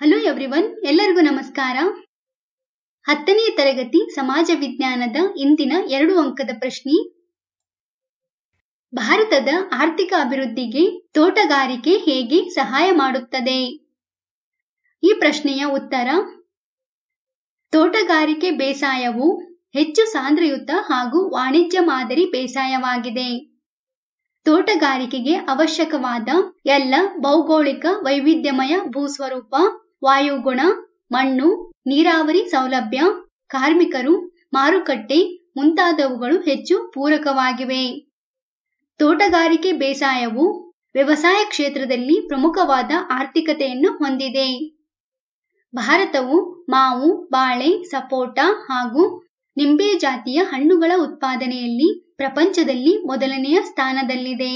Hello everyone, ಎಲ್ಲರಿಗೂ ನಮಸ್ಕಾರ. 10ನೇ ತರಗತಿ ಸಮಾಜ ವಿಜ್ಞಾನದ ಇಂದಿನ 2 ಅಂಕದ ಪ್ರಶ್ನೆ. ಭಾರತದ ಆರ್ಥಿಕ ಅಭಿವೃದ್ಧಿಗೆ ತೋಟಗಾರಿಕೆ ಹೇಗೆ ಸಹಾಯ ಮಾಡುತ್ತದೆ? ಈ ಪ್ರಶ್ನೆಯ ಉತ್ತರ: ತೋಟಗಾರಿಕೆ ಬೇಸಾಯವು ಹೆಚ್ಚು ಸಾಂದ್ರಯುತ ಹಾಗೂ ವಾಣಿಜ್ಯ ಮಾದರಿ ಬೇಸಾಯವಾಗಿದೆ. ತೋಟಗಾರಿಕೆಗೆ ಅವಶ್ಯಕವಾದ ಎಲ್ಲ ಭೌಗೋಳಿಕ ವೈವಿಧ್ಯಮಯ ಭೂಸ್ವರೂಪ, ವಾಯುಗುಣ, ಮಣ್ಣು, ನೀರಾವರಿ ಸೌಲಭ್ಯ, ಕಾರ್ಮಿಕರು, ಮಾರುಕಟ್ಟೆ ಮುಂತಾದವುಗಳು ಹೆಚ್ಚು ಪೂರಕವಾಗಿವೆ. ತೋಟಗಾರಿಕೆ ಬೇಸಾಯವು ವ್ಯವಸಾಯ ಕ್ಷೇತ್ರದಲ್ಲಿ ಪ್ರಮುಖವಾದ ಆರ್ಥಿಕತೆಯನ್ನು ಹೊಂದಿದೆ. ಭಾರತವು ಮಾವು, ಬಾಳೆ, ಸಪೋಟ ಹಾಗೂ ನಿಂಬೆ ಜಾತಿಯ ಹಣ್ಣುಗಳ ಉತ್ಪಾದನೆಯಲ್ಲಿ ಪ್ರಪಂಚದಲ್ಲಿ ಮೊದಲನೆಯ ಸ್ಥಾನದಲ್ಲಿದೆ.